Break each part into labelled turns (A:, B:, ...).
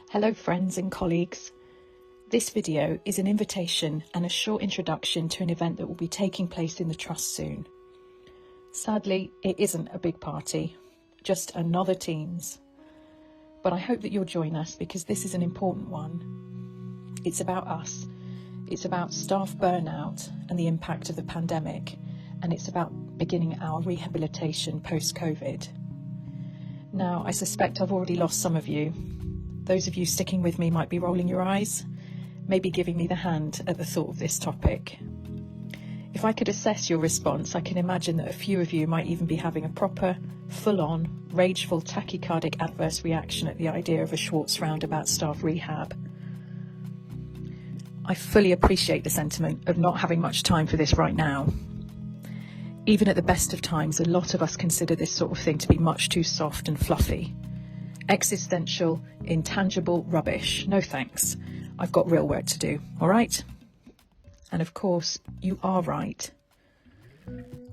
A: Hello friends and colleagues. This video is an invitation and a short introduction to an event that will be taking place in the Trust soon. Sadly, it isn't a big party, just another Teams. But I hope that you'll join us because this is an important one. It's about us. It's about staff burnout and the impact of the pandemic, and it's about beginning our rehabilitation post-COVID. Now, I suspect I've already lost some of you. Those of you sticking with me might be rolling your eyes, maybe giving me the hand at the thought of this topic. If I could assess your response, I can imagine that a few of you might even be having a proper, full-on, rageful, tachycardic adverse reaction at the idea of a Schwartz roundabout staff rehab. I fully appreciate the sentiment of not having much time for this right now. Even at the best of times, a lot of us consider this sort of thing to be much too soft and fluffy. Existential, intangible rubbish. No thanks. I've got real work to do, all right? And of course, you are right.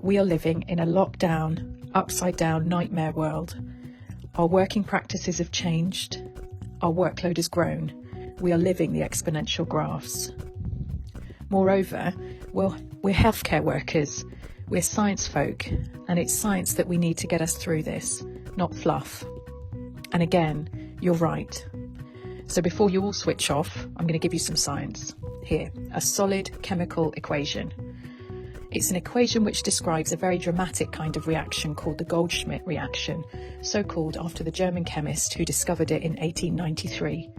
A: We are living in a lockdown, upside-down nightmare world. Our working practices have changed. Our workload has grown. We are living the exponential graphs. Moreover, we're healthcare workers. We're science folk, and it's science that we need to get us through this, not fluff. And again, you're right. So before you all switch off, I'm going to give you some science. Here, a solid chemical equation. It's an equation which describes a very dramatic kind of reaction called the Goldschmidt reaction, so called after the German chemist who discovered it in 1893.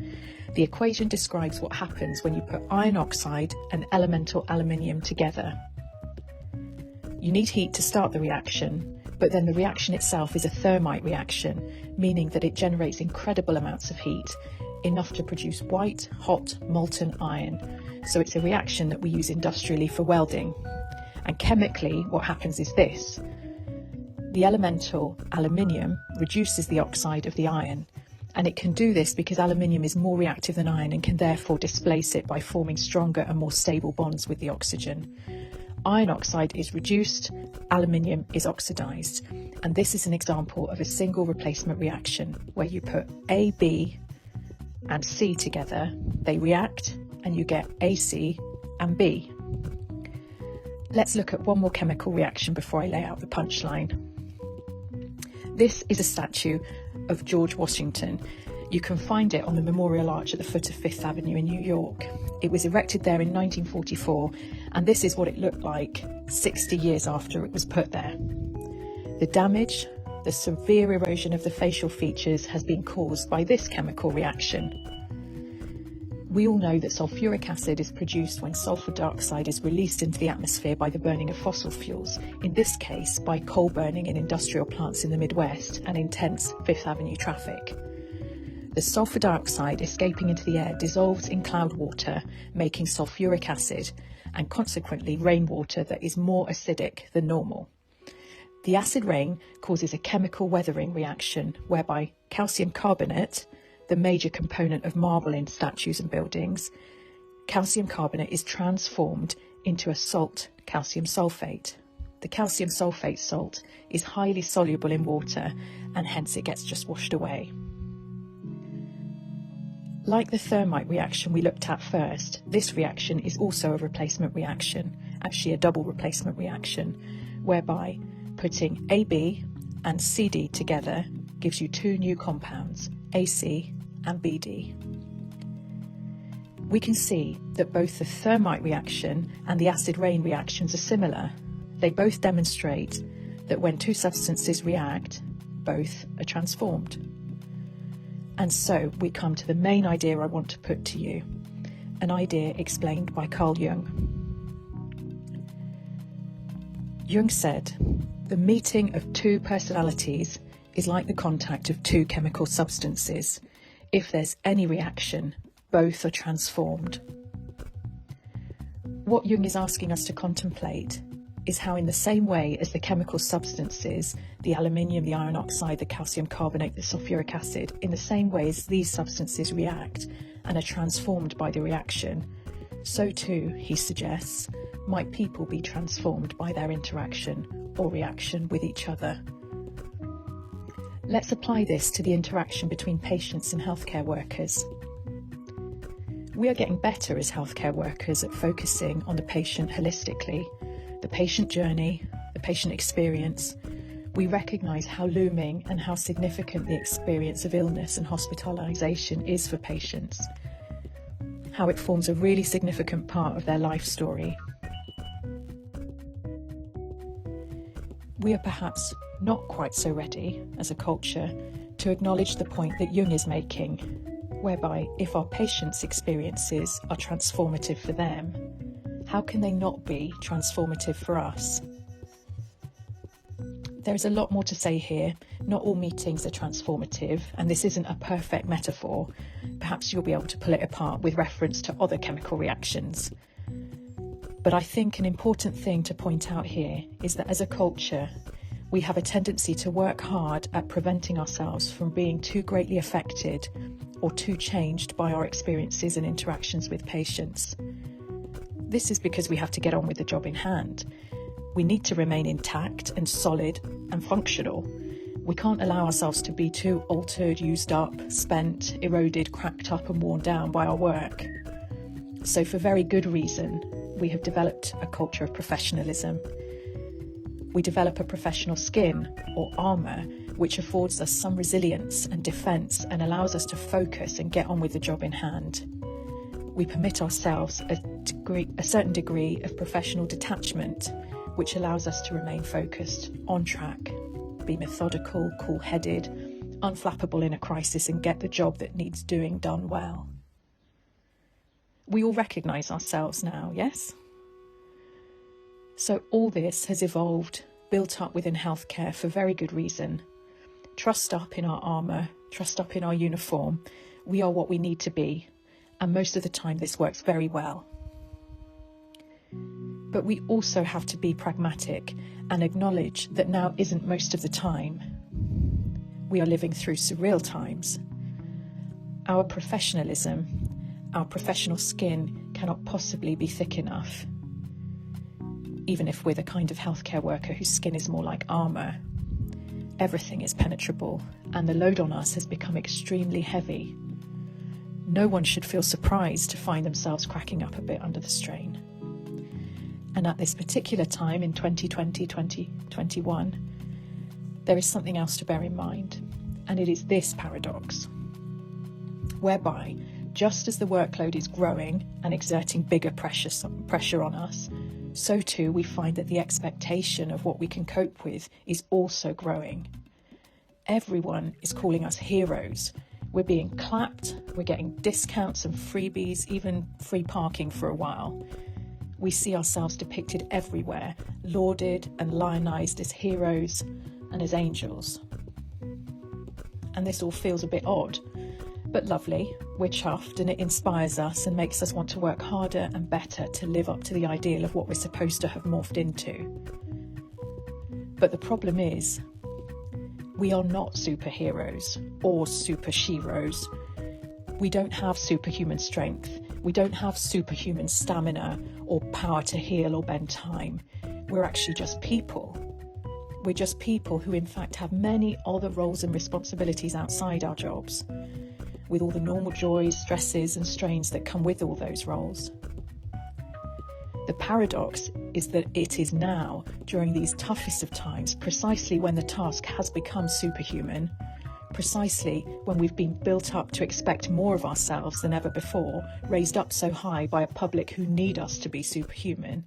A: The equation describes what happens when you put iron oxide and elemental aluminium together. You need heat to start the reaction, but then the reaction itself is a thermite reaction, meaning that it generates incredible amounts of heat, enough to produce white, hot, molten iron. So it's a reaction that we use industrially for welding. And chemically, what happens is this. The elemental aluminium reduces the oxide of the iron, and it can do this because aluminium is more reactive than iron and can therefore displace it by forming stronger and more stable bonds with the oxygen. Iron oxide is reduced, aluminium is oxidized, and this is an example of a single replacement reaction where you put A, B and C together, they react, and you get AC and B. Let's look at one more chemical reaction before I lay out the punchline. This is a statue of George Washington. You can find it on the Memorial Arch at the foot of Fifth Avenue in New York. It was erected there in 1944, and this is what it looked like 60 years after it was put there. The damage, the severe erosion of the facial features has been caused by this chemical reaction. We all know that sulfuric acid is produced when sulfur dioxide is released into the atmosphere by the burning of fossil fuels, in this case by coal burning in industrial plants in the Midwest and intense Fifth Avenue traffic. The sulfur dioxide escaping into the air dissolves in cloud water, making sulfuric acid, and consequently rainwater that is more acidic than normal. The acid rain causes a chemical weathering reaction whereby calcium carbonate, the major component of marble in statues and buildings, calcium carbonate is transformed into a salt, calcium sulfate. The calcium sulfate salt is highly soluble in water and hence it gets just washed away. Like the thermite reaction we looked at first, this reaction is also a replacement reaction, actually a double replacement reaction, whereby putting AB and CD together gives you two new compounds, AC and BD. We can see that both the thermite reaction and the acid rain reactions are similar. They both demonstrate that when two substances react, both are transformed. And so we come to the main idea I want to put to you, an idea explained by Carl Jung. Jung said, the meeting of two personalities is like the contact of two chemical substances. If there's any reaction, both are transformed. What Jung is asking us to contemplate is how in the same way as the chemical substances, the aluminium, the iron oxide, the calcium carbonate, the sulfuric acid, in the same way as these substances react and are transformed by the reaction, so too, he suggests, might people be transformed by their interaction or reaction with each other. Let's apply this to the interaction between patients and healthcare workers. We are getting better as healthcare workers at focusing on the patient holistically, the patient journey, the patient experience. We recognise how looming and how significant the experience of illness and hospitalisation is for patients, how it forms a really significant part of their life story. We are perhaps not quite so ready as a culture to acknowledge the point that Jung is making, whereby if our patients' experiences are transformative for them, how can they not be transformative for us? There's a lot more to say here. Not all meetings are transformative, and this isn't a perfect metaphor. Perhaps you'll be able to pull it apart with reference to other chemical reactions. But I think an important thing to point out here is that as a culture, we have a tendency to work hard at preventing ourselves from being too greatly affected or too changed by our experiences and interactions with patients. This is because we have to get on with the job in hand. We need to remain intact and solid and functional. We can't allow ourselves to be too altered, used up, spent, eroded, cracked up and worn down by our work. So for very good reason, we have developed a culture of professionalism. We develop a professional skin or armour which affords us some resilience and defence and allows us to focus and get on with the job in hand. We permit ourselves a certain degree of professional detachment which allows us to remain focused, on track, be methodical, cool-headed, unflappable in a crisis and get the job that needs doing done well. We all recognise ourselves now, yes? So all this has evolved, built up within healthcare for very good reason. Trussed up in our armour, trussed up in our uniform, we are what we need to be, and most of the time this works very well. But we also have to be pragmatic and acknowledge that now isn't most of the time. We are living through surreal times. Our professionalism, our professional skin cannot possibly be thick enough. Even if we're the kind of healthcare worker whose skin is more like armour, everything is penetrable and the load on us has become extremely heavy. No one should feel surprised to find themselves cracking up a bit under the strain. And at this particular time in 2020-2021, there is something else to bear in mind, and it is this paradox, whereby just as the workload is growing and exerting bigger pressure on us, so too we find that the expectation of what we can cope with is also growing. Everyone is calling us heroes. We're being clapped, we're getting discounts and freebies, even free parking for a while. We see ourselves depicted everywhere, lauded and lionised as heroes and as angels. And this all feels a bit odd, but lovely. We're chuffed and it inspires us and makes us want to work harder and better to live up to the ideal of what we're supposed to have morphed into. But the problem is, we are not superheroes or super sheroes. We don't have superhuman strength. We don't have superhuman stamina or power to heal or bend time. We're actually just people. We're just people who in fact have many other roles and responsibilities outside our jobs, with all the normal joys, stresses and strains that come with all those roles. The paradox is that it is now, during these toughest of times, precisely when the task has become superhuman, precisely when we've been built up to expect more of ourselves than ever before, raised up so high by a public who need us to be superhuman,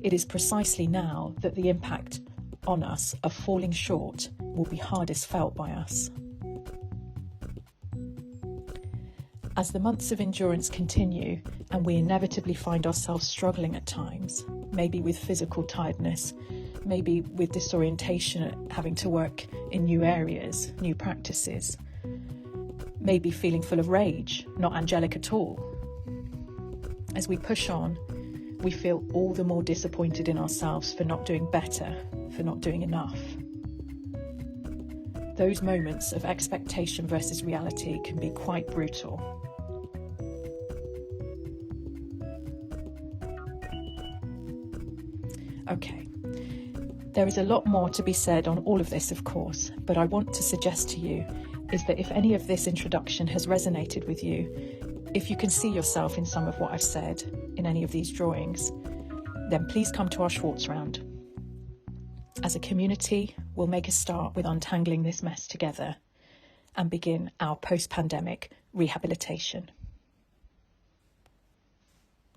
A: it is precisely now that the impact on us of falling short will be hardest felt by us. As the months of endurance continue and we inevitably find ourselves struggling at times, maybe with physical tiredness, maybe with disorientation at having to work in new areas, new practices, maybe feeling full of rage, not angelic at all. As we push on, we feel all the more disappointed in ourselves for not doing better, for not doing enough. Those moments of expectation versus reality can be quite brutal. Okay, there is a lot more to be said on all of this, of course, but I want to suggest to you is that if any of this introduction has resonated with you, If you can see yourself in some of what I've said in any of these drawings, then please come to our Schwartz round. As a community, we'll make a start with untangling this mess together and begin our post-pandemic rehabilitation.